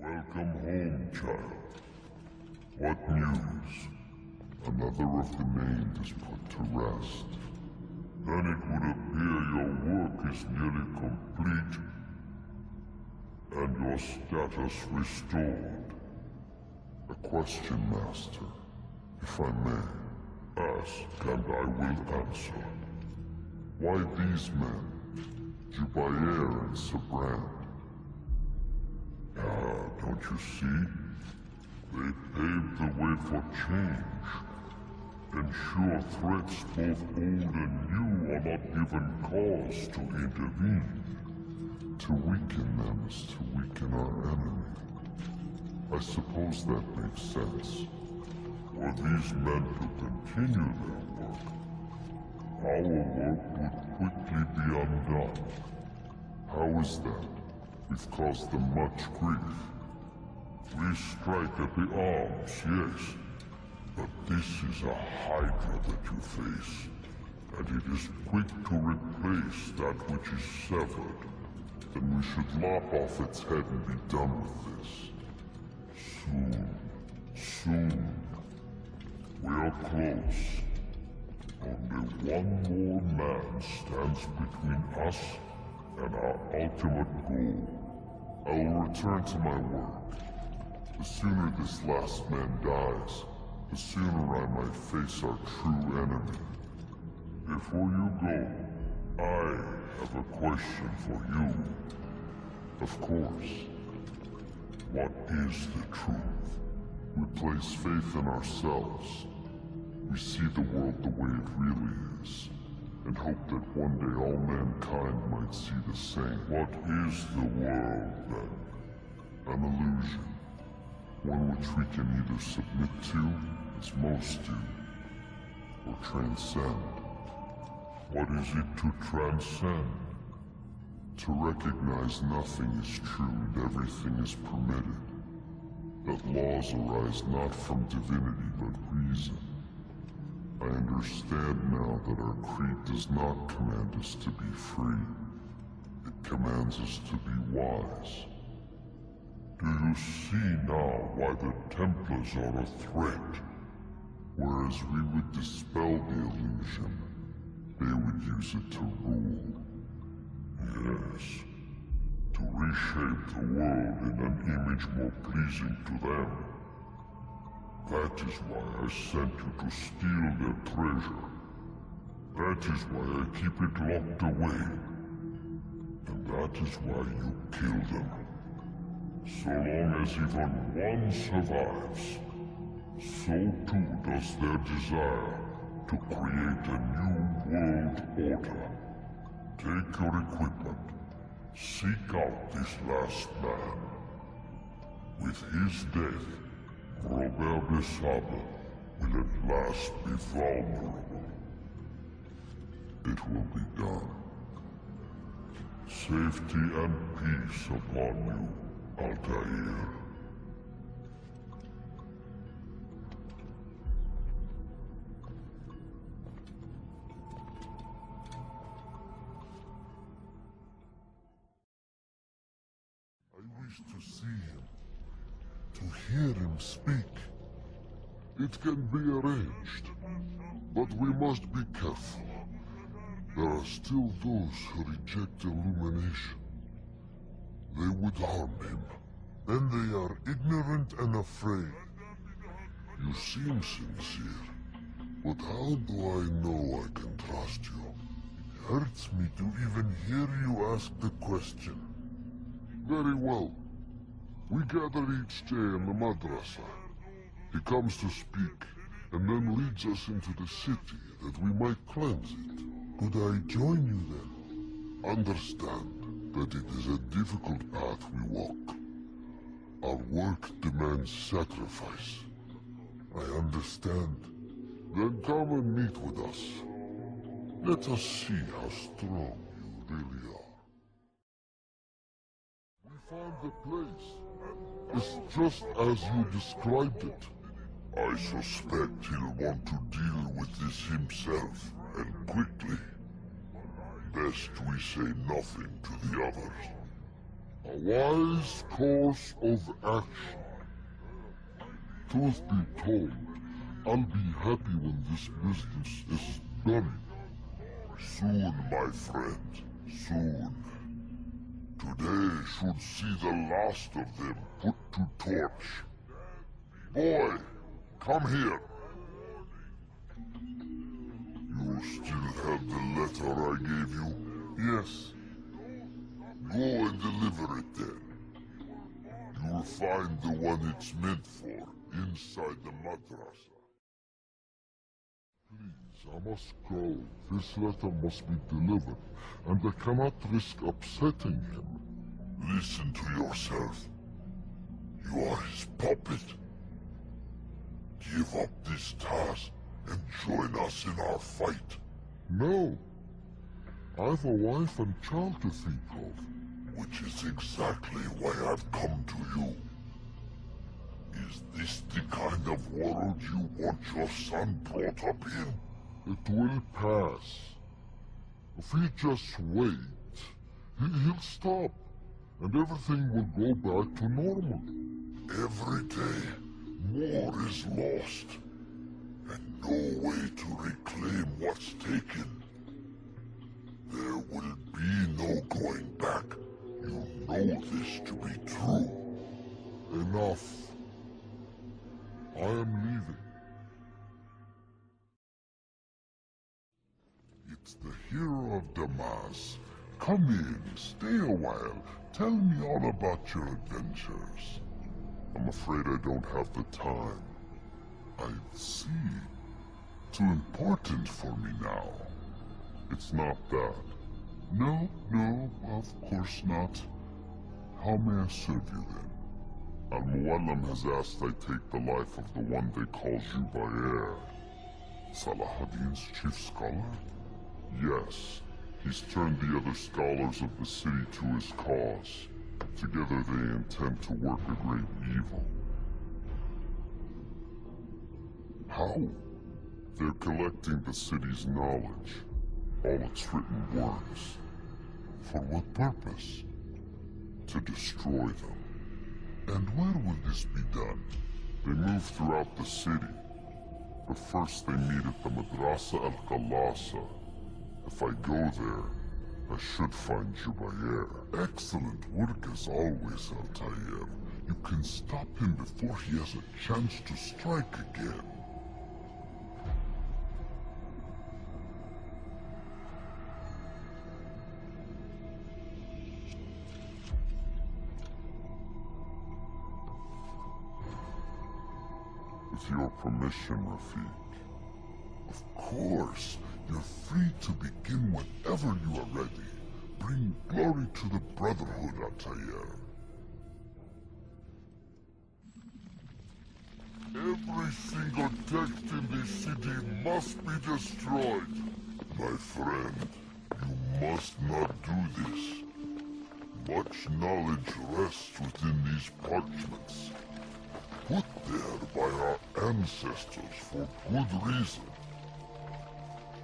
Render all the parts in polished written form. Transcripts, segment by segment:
Welcome home, child. What news? Another of the named is put to rest. Then it would appear your work is nearly complete, and your status restored. A question, Master, if I may. Ask, and I will answer. Why these men, Jubair and Sabrand? Don't you see? They paved the way for change. Ensure threats both old and new are not given cause to intervene. To weaken them is to weaken our enemy. I suppose that makes sense. Were these men to continue their work, our work would quickly be undone. How is that? We've caused them much grief. We strike at the arms, yes. But this is a hydra that you face, and it is quick to replace that which is severed. Then we should lop off its head and be done with this. Soon. We are close. Only one more man stands between us and our ultimate goal. I will return to my work. The sooner this last man dies, the sooner I might face our true enemy. Before you go, I have a question for you. Of course. What is the truth? We place faith in ourselves. We see the world the way it really is, and hope that one day all mankind might see the same. What is the world, then? An illusion. One which we can either submit to, as most do, or transcend. What is it to transcend? To recognize nothing is true and everything is permitted. That laws arise not from divinity but reason. I understand now that our creed does not command us to be free. It commands us to be wise. Do you see now why the Templars are a threat? Whereas we would dispel the illusion, they would use it to rule. Yes, to reshape the world in an image more pleasing to them. That is why I sent you to steal their treasure. That is why I keep it locked away. And that is why you kill them. So long as even one survives, so too does their desire to create a new world order. Take your equipment. Seek out this last man. With his death, Robert de Sable will at last be vulnerable. It will be done. Safety and peace upon you, Altair. I wish to see him, to hear him speak. It can be arranged, but we must be careful. There are still those who reject illumination. They would harm him, and they are ignorant and afraid. You seem sincere, but how do I know I can trust you? It hurts me to even hear you ask the question. Very well. We gather each day in the madrasa. He comes to speak, and then leads us into the city that we might cleanse it. Could I join you then? Understand that it is a difficult path we walk. Our work demands sacrifice. I understand. Then come and meet with us. Let us see how strong you really are. We found the place. It's just as you described it. I suspect he'll want to deal with this himself, and quickly. Best we say nothing to the others. A wise course of action. Truth be told, I'll be happy when this business is done. Soon, my friend, soon. Today should see the last of them put to torch. Boy, come here. You still have the letter I gave you? Yes. Go and deliver it then. You'll find the one it's meant for inside the madrasa. Please, I must go. This letter must be delivered, and I cannot risk upsetting him. Listen to yourself. You are his puppet. Give up this task and join us in our fight. No. I've a wife and child to think of. Which is exactly why I've come to you. Is this the kind of world you want your son brought up in? It will pass. If he just wait, he'll stop, and everything will go back to normal. Every day, more is lost, and no way to reclaim what's taken. There will be no going back. You know this to be true. Enough. I am leaving. It's the hero of Damas. Come in, stay a while. Tell me all about your adventures. I'm afraid I don't have the time. I see. Too important for me now. It's not that. No, of course not. How may I serve you then? Al-Muallim has asked I take the life of the one they call Jubair. Salahuddin's chief scholar? Yes. He's turned the other scholars of the city to his cause. Together they intend to work a great evil. How? They're collecting the city's knowledge, all its written words. For what purpose? To destroy them. And where will this be done? They move throughout the city, but first they meet at the Madrasa al-Khalasa. If I go there, I should find Jubair. Excellent work as always, Altair. You can stop him before he has a chance to strike again. With your permission, Rafiq. Of course. You're free to begin whenever you are ready. Bring glory to the Brotherhood, Altair. Every single text in this city must be destroyed. My friend, you must not do this. Much knowledge rests within these parchments. Put there by our ancestors for good reason.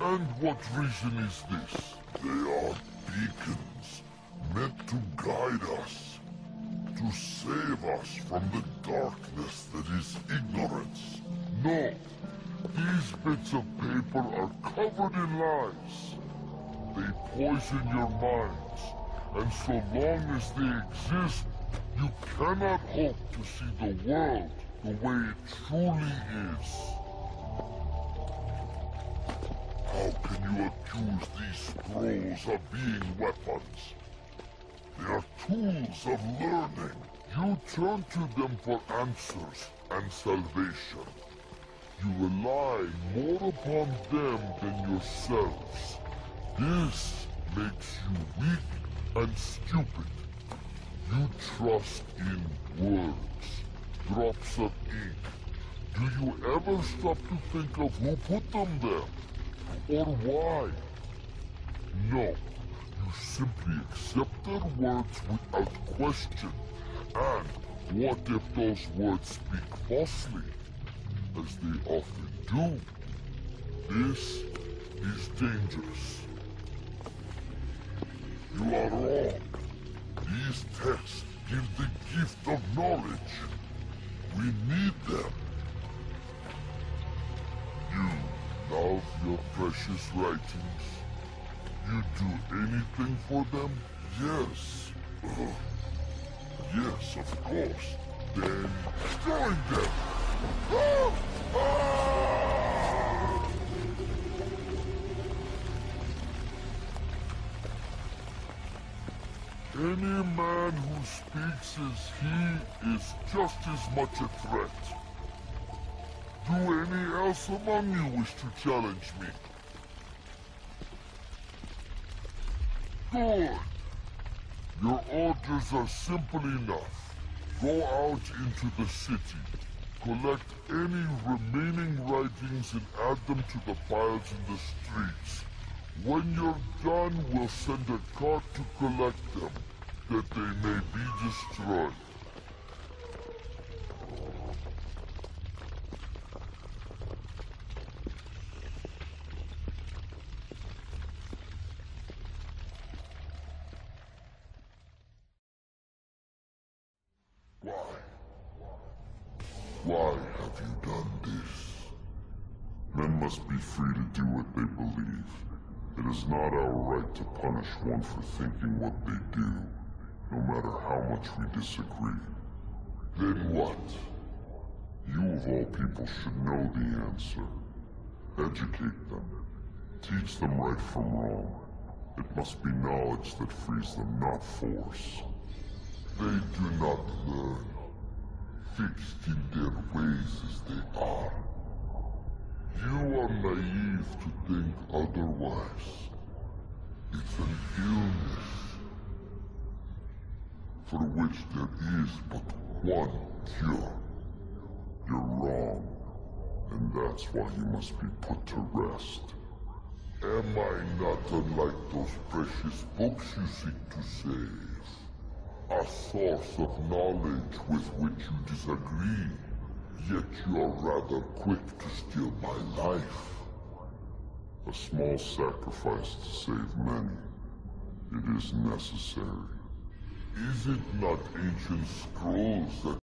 And what reason is this? They are beacons, meant to guide us, to save us from the darkness that is ignorance. No, these bits of paper are covered in lies. They poison your minds, and so long as they exist, you cannot hope to see the world the way it truly is. How can you accuse these scrolls of being weapons? They are tools of learning. You turn to them for answers and salvation. You rely more upon them than yourselves. This makes you weak and stupid. You trust in words, drops of ink. Do you ever stop to think of who put them there? Or why? No, you simply accept their words without question. And what if those words speak falsely, as they often do? This is dangerous. You are wrong. These texts give the gift of knowledge. We need them. You love your precious writings. You do anything for them? Yes. Yes, of course. Then join them. Ah! Ah! Any man who speaks as he is just as much a threat. Do any else among you wish to challenge me? Good. Your orders are simple enough. Go out into the city, collect any remaining writings and add them to the piles in the streets. When you're done, we'll send a cart to collect them, that they may be destroyed. Why have you done this? Men must be free to do what they believe. It is not our right to punish one for thinking what they do, no matter how much we disagree. Then what? You of all people should know the answer. Educate them. Teach them right from wrong. It must be knowledge that frees them, not force. They do not learn. Fixed in their ways as they are. You are naive to think otherwise. It's an illness for which there is but one cure. You're wrong, and that's why you must be put to rest. Am I not unlike those precious books you seek to save? A source of knowledge with which you disagree, yet you are rather quick to steal my life. A small sacrifice to save many. It is necessary. Is it not ancient scrolls that